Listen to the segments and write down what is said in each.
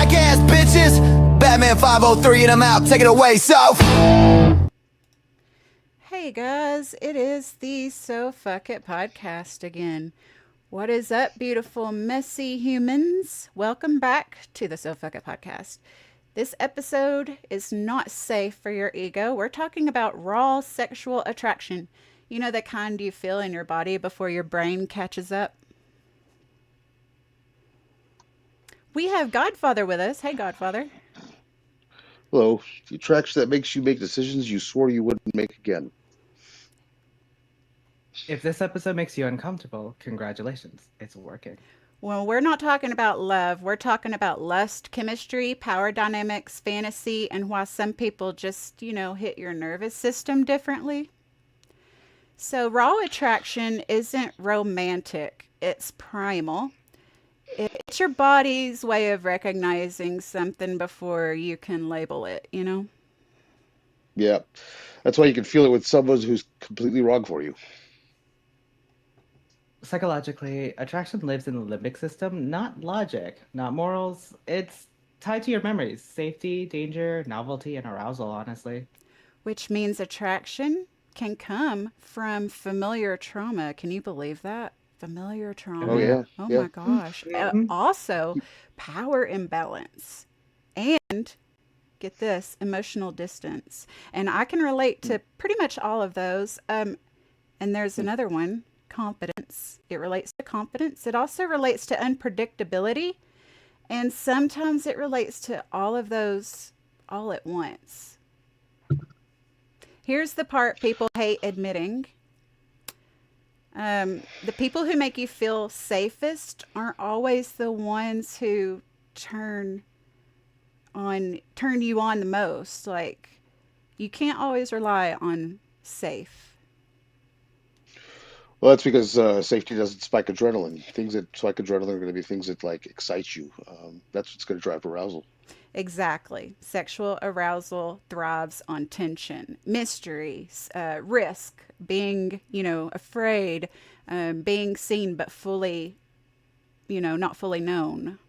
psych ass bitches. Batman 503 and I'm out. Take it away, Soph. Hey guys, it is the Sophuckit Podcast again. What is up, beautiful, messy humans? Welcome back to the Sophuckit Podcast. This episode is not safe for your ego. We're talking about raw sexual attraction. You know, the kind you feel in your body before your brain catches up. We have Godfather with us. Hey, Godfather. Hello. The attraction that makes you make decisions you swore you wouldn't make again. If this episode makes you uncomfortable, congratulations. It's working. Well, we're not talking about love. We're talking about lust, chemistry, power dynamics, fantasy, and why some people just, hit your nervous system differently. So raw attraction isn't romantic. It's primal. It's your body's way of recognizing something before you can label it, Yeah. That's why you can feel it with someone who's completely wrong for you. Psychologically, attraction lives in the limbic system, not logic, not morals. It's tied to your memories, safety, danger, novelty, and arousal, honestly. Which means attraction can come from familiar trauma. Can you believe that? Familiar trauma. Oh, yeah. Oh Yeah. my gosh. Also, power imbalance. And get this, emotional distance. And I can relate to pretty much all of those. And there's another one, confidence. It relates to confidence. It also relates to unpredictability. And sometimes it relates to all of those all at once. Here's the part people hate admitting. The people who make you feel safest aren't always the ones who turn you on the most. Like, you can't always rely on safe. Well, that's because safety doesn't spike adrenaline. Things that spike adrenaline are going to be things that excite you. That's what's going to drive arousal. Exactly. Sexual arousal thrives on tension, mystery, risk, being, afraid, being seen but fully, not fully known.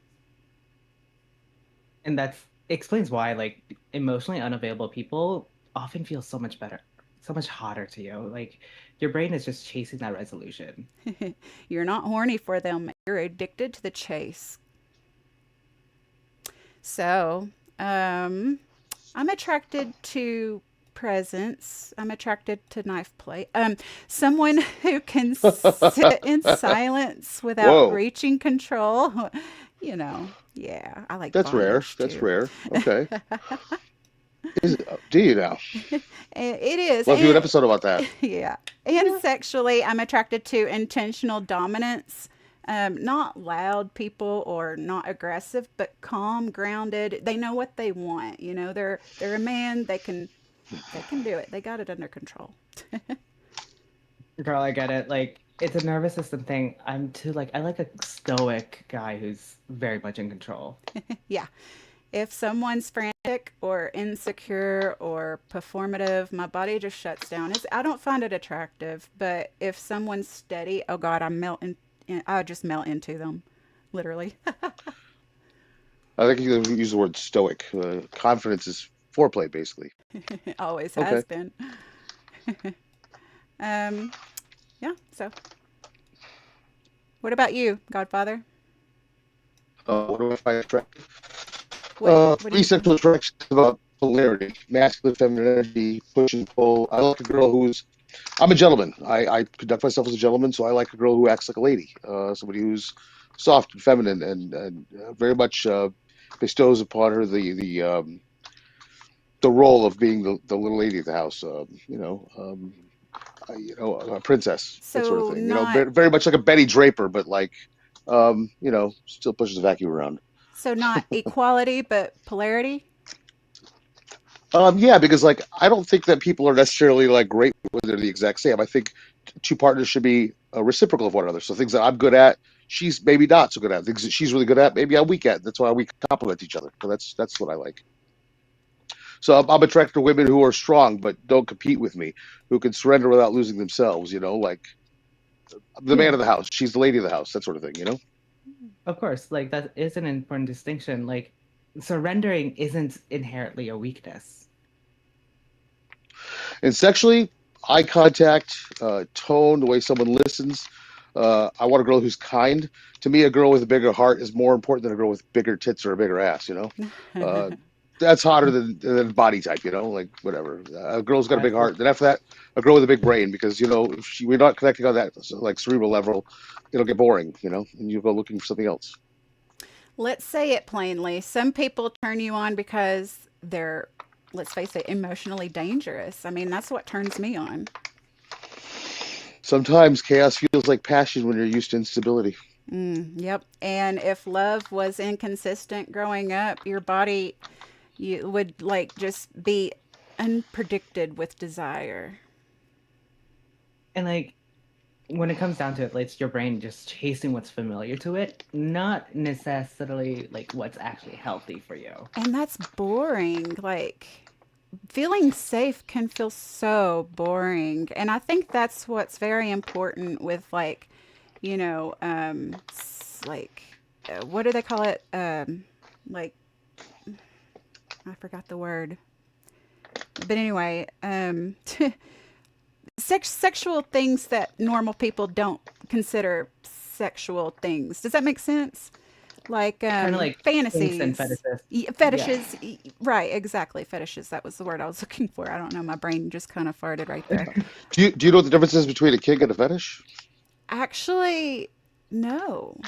And that explains why, emotionally unavailable people often feel so much better, so much hotter to you. Like, your brain is just chasing that resolution. You're not horny for them. You're addicted to the chase. So, I'm attracted to presence. I'm attracted to knife play. Someone who can sit in silence without Whoa. reaching control. Yeah, I like That's rare. bondage, That's too. rare. Okay. Do you now? It is. Let's do an episode about that. Yeah. And sexually, I'm attracted to intentional dominance. Not loud people or not aggressive, but calm, grounded. They know what they want. They're a man. They can do it. They got it under control. Girl, I get it. It's a nervous system thing. I'm too, I like a stoic guy who's very much in control. Yeah. If someone's frantic or insecure or performative, my body just shuts down. I don't find it attractive, but if someone's steady, oh God, I just melt into them, literally. I think you use the word stoic. Confidence is foreplay, basically. Always Okay. has been. Yeah, so. What about you, Godfather? What do I find attractive? What do Three you sexual attractions about polarity, masculine, feminine energy, push and pull. I like a girl I'm a gentleman. I conduct myself as a gentleman, so I like a girl who acts like a lady, somebody who's soft and feminine and very much bestows upon her the role of being the little lady of the house. A princess, that sort of So thing. not Very much like a Betty Draper, but still pushes the vacuum around. so not equality, but polarity? Yeah, because I don't think that people are necessarily great when they're the exact same. I think two partners should be reciprocal of one another. So things that I'm good at, she's maybe not so good at. Things that she's really good at, maybe I'm weak at. That's why we complement each other. So that's what I like. So I'm attracted to women who are strong but don't compete with me, who can surrender without losing themselves. Like the man Yeah, of the house, she's the lady of the house, that sort of thing. of course. That is an important distinction. surrendering isn't inherently a weakness. And sexually, eye contact, tone, the way someone listens. I want a girl who's kind. To me, a girl with a bigger heart is more important than a girl with bigger tits or a bigger ass. Uh, that's hotter than body type. Like whatever. A girl's got a big heart. Then after that, a girl with a big brain, because if we're not connecting on that like cerebral level, it'll get boring. And you go looking for something else. Let's say it plainly. Some people turn you on because they're, let's face it, emotionally dangerous. I mean, that's what turns me on. Sometimes chaos feels like passion when you're used to instability. Yep. And if love was inconsistent growing up, your body you would like just be unpredicted with desire. And like when it comes down to it, like, it's your brain just chasing what's familiar to it, not necessarily like what's actually healthy for you. And that's boring. Like feeling safe can feel so boring. And I think that's what's very important with like, like what do they call it? Like I forgot the word. But anyway, sexual things that normal people don't consider sexual things. Does that make sense? Like Kind of like kinks and fantasies, fetishes. fetishes. Right, exactly. Fetishes. That was the word I was looking for. I don't know. My brain just kind of farted right there. Do you know what the difference is between a kink and a fetish? Actually, no.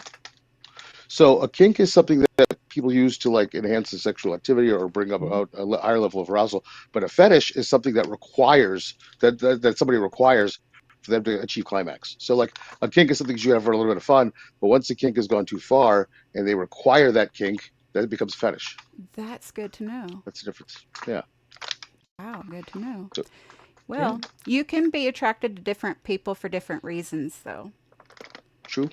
So a kink is something that people use to like enhance the sexual activity or bring up a higher level of arousal. But a fetish is something that requires that somebody requires for them to achieve climax. So like a kink is something you have for a little bit of fun, but once the kink has gone too far and they require that kink, then it becomes fetish. That's good to know. That's the difference. Yeah. Wow, good to know. So Yeah. Well, you can be attracted to different people for different reasons, though. true.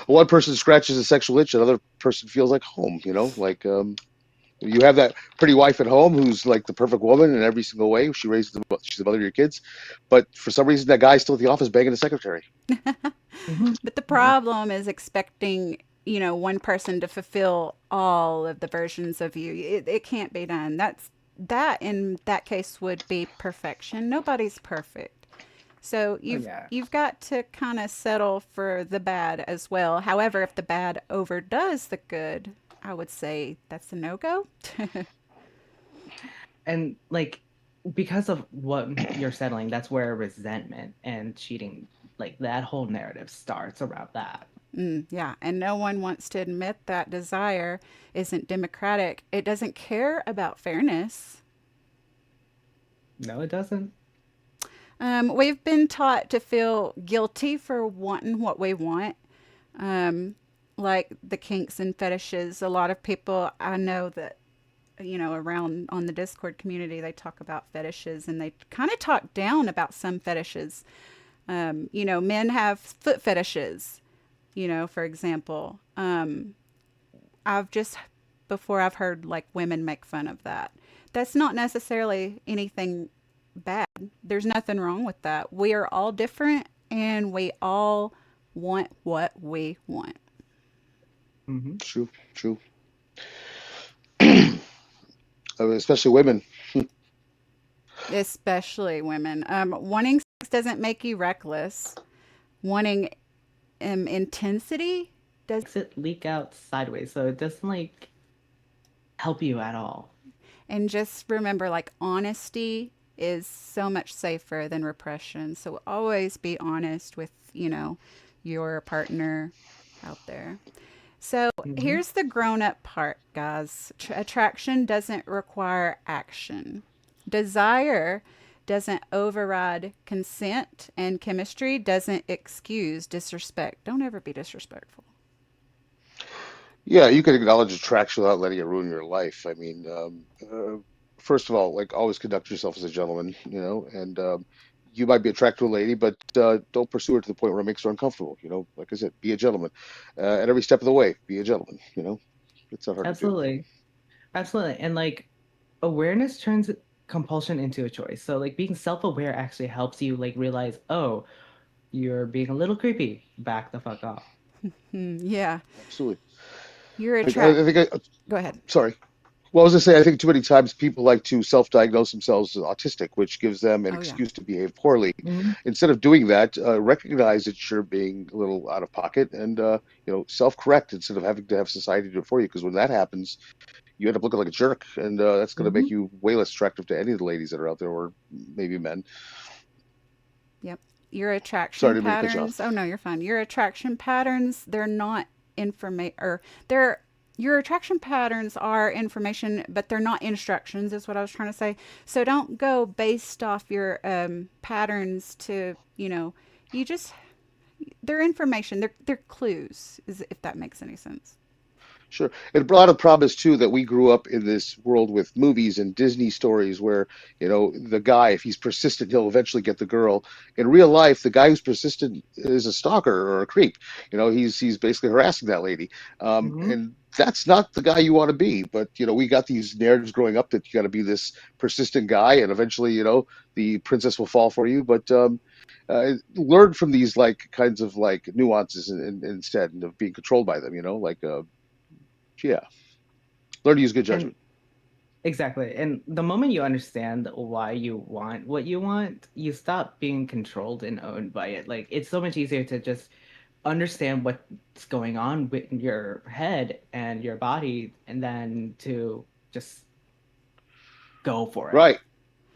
One person scratches a sexual itch, another person feels like home. Like you have that pretty wife at home who's like the perfect woman in every single way. She's the mother of your kids, but for some reason that guy's still at the office banging the secretary. Mhm. But the Yeah. problem is expecting, one person to fulfill all of the versions of you. It can't be done. That in that case would be perfection. Nobody's perfect. So Oh you've yeah. you've got to kind of settle for the bad as well. However, if the bad overdoes the good, I would say that's a no-go. And like because of what you're settling, that's where resentment and cheating, like that whole narrative starts around that. Yeah, and no one wants to admit that desire isn't democratic. It doesn't care about fairness. No, it doesn't. We've been taught to feel guilty for wanting what we want, um, like the kinks and fetishes. A lot of people I know that, around on the Discord community, they talk about fetishes and they kind of talk down about some fetishes. Men have foot fetishes, for example. I've just, before I've heard like women make fun of that. That's not necessarily anything bad. There's nothing wrong with that. We are all different and we all want what we want. Hmm. True, true. Especially women. Especially women. Wanting sex doesn't make you reckless. Wanting intensity does. Makes it leak out sideways, so it doesn't like help you at all. And just remember, like, honesty is so much safer than repression. So always be honest with, your partner out there. So Hmm. here's the grown up part, guys. Attraction doesn't require action. Desire doesn't override consent, and chemistry doesn't excuse disrespect. Don't ever be disrespectful. Yeah, you can acknowledge attraction without letting it ruin your life. I mean, first of all, like always conduct yourself as a gentleman, and you might be attracted to a lady, but don't pursue her to the point where it makes her uncomfortable. Like I said, be a gentleman. At every step of the way, be a gentleman. It's not hard to do. Absolutely. Absolutely. And like awareness turns compulsion into a choice. So like being self-aware actually helps you like realize, oh, you're being a little creepy. Back the fuck off. Yeah. Absolutely. You're I think Go ahead. sorry. Well, I was gonna say, I think too many times people like to self-diagnose themselves as autistic, which gives them an Oh yeah. excuse to behave poorly. Mhm. Instead of doing that, recognize that you're being a little out of pocket and self-correct instead of having to have society do it for you. Because when that happens, you end up looking like a jerk, and that's going to make Mhm. you way less attractive to any of the ladies that are out there, or maybe men. Yep. Your Sorry, attraction I didn't mean to cut you patterns. off. Oh no, you're fine. Your attraction patterns, they're not information or they're your attraction patterns are information, but they're not instructions, is what I was trying to say. So don't go based off your patterns to, you just they're information. They're clues, is if that makes any sense. Sure. And a lot of the problem is too that we grew up in this world with movies and Disney stories where, the guy, if he's persistent, he'll eventually get the girl. In real life, the guy who's persistent is a stalker or a creep. He's basically harassing that lady. Mhm. And that's not the guy you want to be. But, we got these narratives growing up that you got to be this persistent guy and eventually, the princess will fall for you. But learn from these like kinds of like nuances instead of being controlled by them, yeah. Learn to use good And judgment. exactly. And the moment you understand why you want what you want, you stop being controlled and owned by it. Like it's so much easier to just understand what's going on with your head and your body and then to just go for it. Right,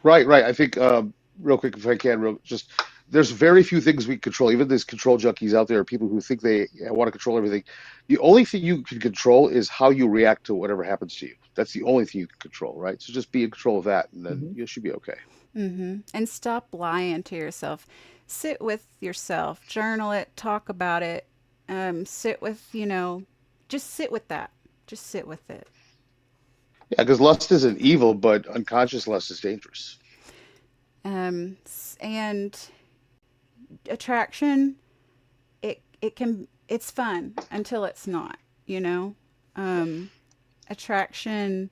right. I think real quick, if I can, just there's very few things we can control. Even these control junkies out there, people who think they want to control everything. The only thing you can control is how you react to whatever happens to you. That's the only thing you can control, right? So just be in control of that, and then Mhm. you should be okay. And stop lying to yourself. Sit with yourself, journal it, talk about it. Sit with, just sit with that. Just sit with it. Yeah, because lust isn't evil, but unconscious lust is dangerous. And attraction, it's fun until it's not, you know? Um, Attraction,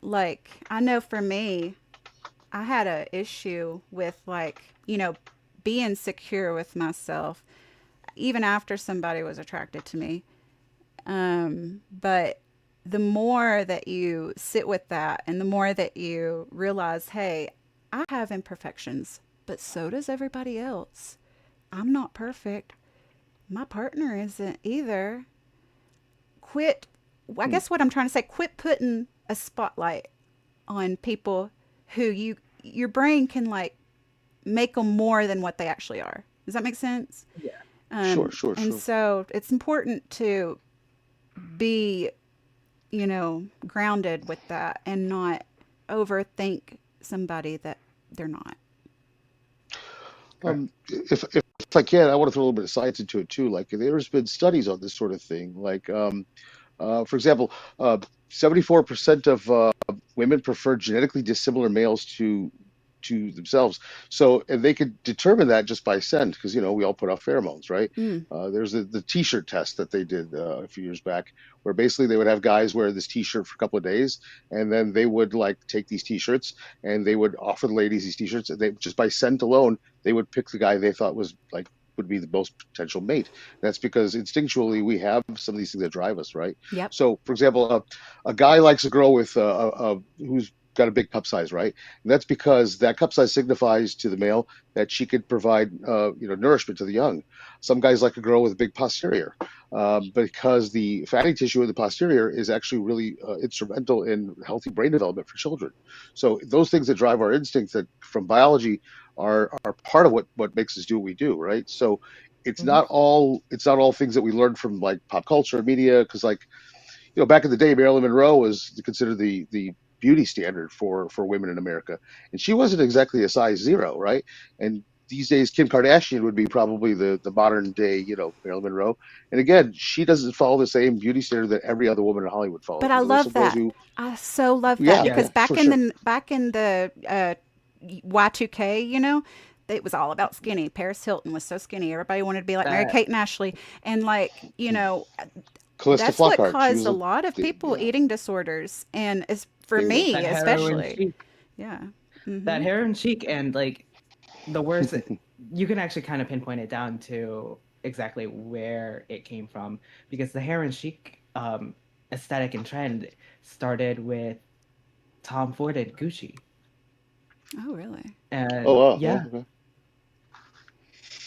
like, I know for me, I had a issue with like, being secure with myself even after somebody was attracted to me. But the more that you sit with that and the more that you realize, hey, I have imperfections, but so does everybody else. I'm not perfect. My partner isn't either. Quit, I Hmm. guess what I'm trying to say, quit putting a spotlight on people who your brain can like make them more than what they actually are. Does that make sense? Yeah. Sure, sure, And sure. so it's important to be, grounded with that and not overthink somebody that they're not. Correct. If I can, I want to throw a little bit of science into it too. Like there's been studies on this sort of thing. Like for example, 74% of women prefer genetically dissimilar males to themselves. So, and they could determine that just by scent, because we all put off pheromones, right? Mm. There's the T-shirt test that they did a few years back, where basically they would have guys wear this T-shirt for a couple of days, and then they would like take these T-shirts and they would offer the ladies these T-shirts, and they just by scent alone they would pick the guy they thought was like would be the most potential mate. That's because instinctually we have some of these things that drive us, right? Yep. So, for example, a guy likes a girl with who's got a big cup size, right? And that's because that cup size signifies to the male that she could provide, nourishment to the young. Some guys like a girl with a big posterior, because the fatty tissue of the posterior is actually really instrumental in healthy brain development for children. So those things that drive our instincts that from biology are part of what makes us do what we do, right? So Mhm. it's not all things that we learn from like pop culture and media, because like back in the day, Marilyn Monroe was considered the beauty standard for women in America, and she wasn't exactly a size zero, right? And these days, Kim Kardashian would be probably the modern day, Marilyn Monroe. And again, she doesn't follow the same beauty standard that every other woman in Hollywood But follows. I There's love some girls that. who, I so love that yeah, because yeah, Yeah. sure, sure, back in the Y2K, it was all about skinny. Paris Hilton was so skinny. Everybody wanted to be like Mary That Kate and Ashley, and like, Callista that's what Flockhart, she caused was a a, lot of people yeah, eating disorders, and as for there you go. me that heroin especially. chic, Yeah. that Mhm. heroin chic, and like the worst, you can actually kind of pinpoint it down to exactly where it came from because the heroin chic um, aesthetic and trend started with Tom Ford and Gucci. Oh, really? Oh And wow, yeah, yeah, okay.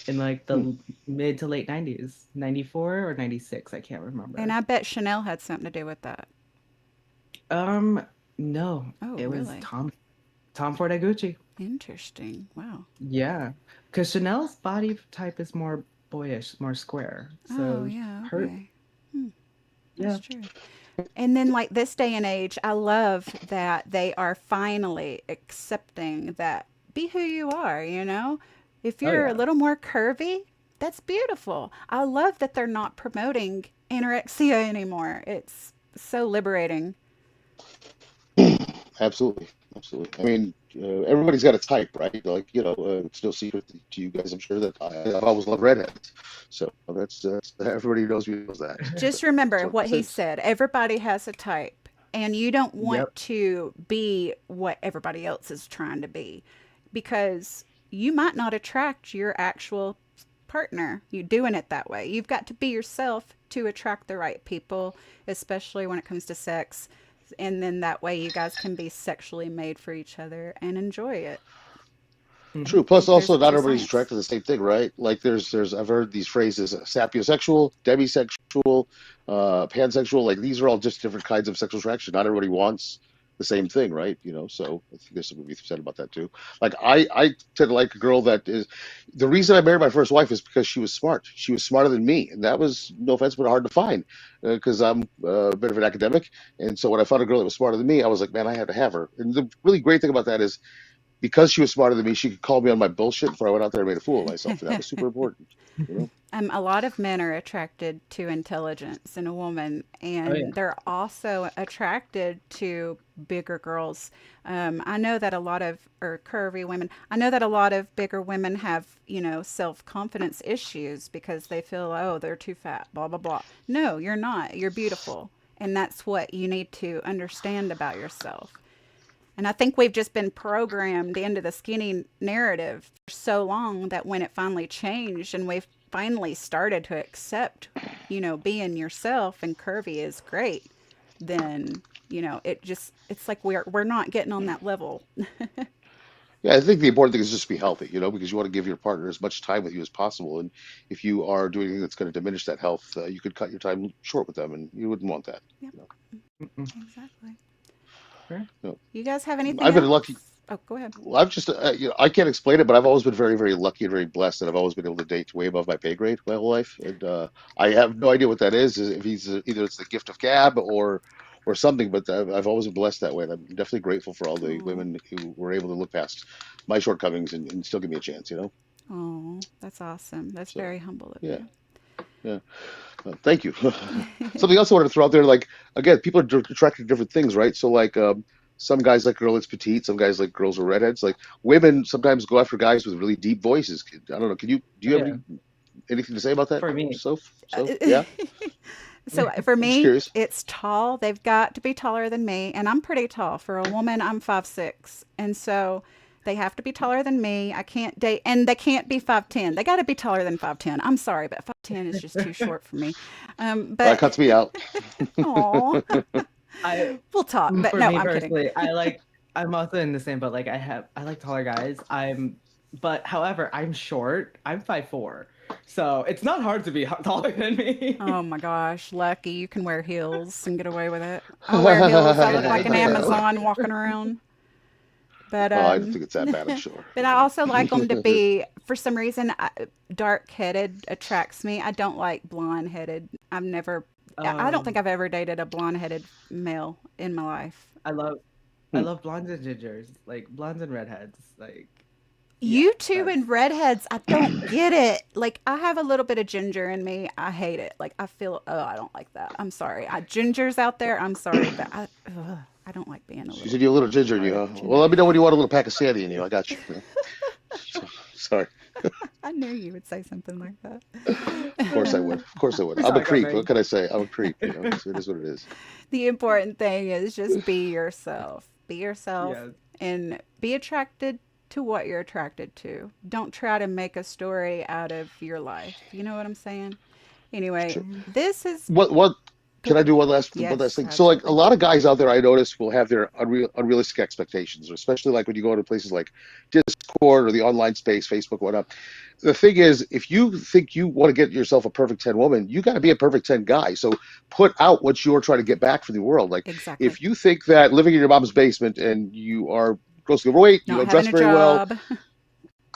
in like Hmm. the mid to late 90s, 94 or 96, I can't And remember. I bet Chanel had something to do with that. Um, no, Oh, it was really? Tom Ford and Gucci. Interesting. Wow. Yeah, because Chanel's body type is more boyish, more square. Oh, So yeah. her, Okay. Hmm, that's yeah, true. And then, like this day and age, I love that they are finally accepting that be who you are, you know? If oh you're a yeah, little more curvy, that's beautiful. I love that they're not promoting anorexia anymore. It's so liberating. Absolutely, absolutely. I mean, everybody's got a type, right? Like, it's no secret to you guys, I'm sure, that I've always loved redheads. So that's everybody knows that. Just That's remember what what this he is. said. Everybody has a type, and you don't yep. want to be what everybody else is trying to be because you might not attract your actual partner. You doing it that way. You've got to be yourself to attract the right people, especially when it comes to sex. And then that way you guys can be sexually made for each other and enjoy it. I True. Hmm. don't Plus, think there's also, not true everybody's science. attracted to the same thing, right? Like, I've heard these phrases: sapiosexual, demisexual, pansexual. Like, these are all just different kinds of sexual attraction. Not everybody wants the same thing, right? So I think there's something to be said about that too. Like, I tend to like a girl that is. The reason I married my first wife is because she was smart. She was smarter than me, and that was, no offense, but hard to find because I'm a bit of an academic. And so when I found a girl that was smarter than me, I was like, man, I had to have her. And the really great thing about that is, because she was smarter than me, she could call me on my bullshit before I went out there and made a fool of myself, and that was super important. You know, A lot of men are attracted to intelligence in a woman, Oh yeah. and they're also attracted to bigger girls. I know that a lot of, or curvy women, I know that a lot of bigger women have, self confidence issues because they feel, oh, they're too fat, blah, blah, blah. No, you're not. You're beautiful. And that's what you need to understand about yourself. And I think we've just been programmed into the skinny narrative for so long that when it finally changed and we've finally started to accept, being yourself and curvy is great, then, it's like we're not getting on that level. yeah, I think the important thing is just to be healthy. Because you want to give your partner as much time with you as possible, and if you are doing anything that's going to diminish that health, you could cut your time short with them, and you wouldn't want that. Yep, You know, Mm-mm. exactly. Sure. you You guys have anything I've been lucky. else? Oh, go ahead. Well, I've just, I can't explain it, but I've always been very, very lucky and very blessed that I've always been able to date way above my pay grade my whole life, and I have no idea what that is. If he's either it's the gift of gab or something, but I've always been blessed that way, and I'm definitely grateful for all the Oh, women who were able to look past my shortcomings and still give me a chance. oh, that's awesome. That's So very humble of yeah, you. yeah. Thank you. Something else I wanted to throw out there, like, again, people are attracted to different things, right? So like, some guys like girl that's petite, some guys like girls with redheads. Like, women sometimes go after guys with really deep voices. I don't know. Do Oh you have yeah. anything to say about that, For me. Soph? Uh, Yeah, So for I'm just me, curious. it's tall. They've got to be taller than me, and I'm pretty tall. For a woman, I'm 5'6", and so they have to be taller than me. I can't date, and they can't be 5'10". They got to be taller than 5'10". I'm sorry, but 5'10" is just too short for me. That But cuts me out. oh, I we'll talk. But For no, me I'm kidding. personally, I'm also in the same boat. Like I like taller guys. But however, I'm short. I'm 5'4". So it's not hard to be taller than me. Oh my gosh, lucky you can wear heels and get away with it. I wear heels. I look I like an do. Amazon walking around. But Oh, I don't think it's that bad, I'm sure. but I also like them to be, for some reason, dark-headed attracts me. I don't like blonde-headed. I don't think Um, I've ever dated a blonde-headed male in my life. I love I Hmm. love blondes and gingers, like blondes and redheads. Like, yeah, You two that's and redheads, I don't get it. Like, I have a little bit of ginger in me. I hate it. Like, I feel, oh, I don't like that. I'm sorry. Gingers out there, I'm sorry, but I don't like being a She little said you're a little ginger in you, huh? Well, ginger. let me know when you want a little Pakistani in you. I got you. So, sorry. I knew you would say something like Of course I would. that. Of course I would. we I'm saw a it creep. What coming. can I say? I'm a creep. So it is what it is. The important thing is just be yourself. Be yourself Yeah. and be attracted to what you're attracted to. Don't try to make a story out of your life. You know what I'm saying? Anyway, Sure. this is What? Can I do one last Yes, thing? So like a absolutely. lot of guys out there I notice will have their unrealistic expectations, especially like when you go to places like Discord or the online space, Facebook, whatnot. The thing is, if you think you want to get yourself a perfect 10 woman, you got to be a perfect 10 guy. So put out what you're trying to get back from the world. Like Exactly. if you think that living in your mom's basement and you are grossly overweight, you Not don't dress having a very well, job.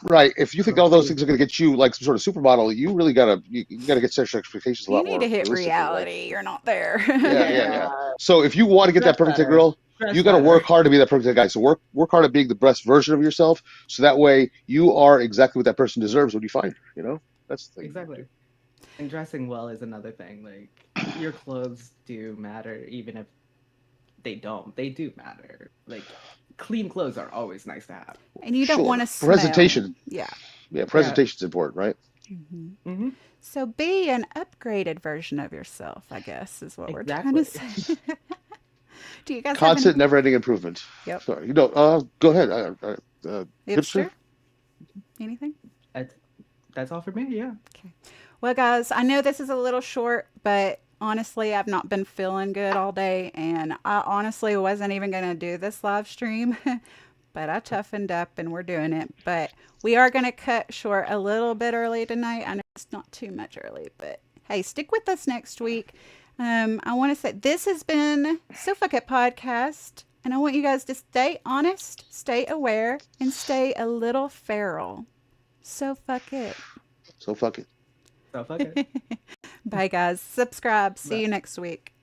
right? If you think all those Right. things are going to get you like some sort of supermodel, you really you gotta get sexual expectations a You lot need to more hit realistically. Like, reality. You're not there. yeah. Yeah. So if you want to get Dress that perfect 10 better. girl, Dress you got to better. work hard to be that perfect 10 guy. So work hard at being the best version of yourself. So that way you are exactly what that person deserves when you find her. You know, that's the thing. Exactly. And dressing well is another thing. Like your clothes do matter, even if they don't. They do matter. Like clean clothes are always nice to have. And you don't want Sure. to smell. Presentation. Yeah. Yeah, Yeah. presentation's important, right? Hmm. Hmm. So be an upgraded version of yourself, I guess, is what we're trying to Exactly. say. Do you guys have any? Constant, never-ending improvement. Yep. Sorry, go ahead. Hipster. Hipster? Anything? That's, that's all for me. Yeah. Okay. Well, guys, I know this is a little short, but honestly, I've not been feeling good all day, and I honestly wasn't even going to do this live stream, but I toughened up and we're doing it. But we are going to cut short a little bit early tonight. I know it's not too much early, but hey, stick with us next week. I want to say this has been Sophuckit Podcast, and I want you guys to stay honest, stay aware, and stay a little feral. So fuck it. So fuck it. So fuck it. Bye, guys. Subscribe. See Bye. you next week.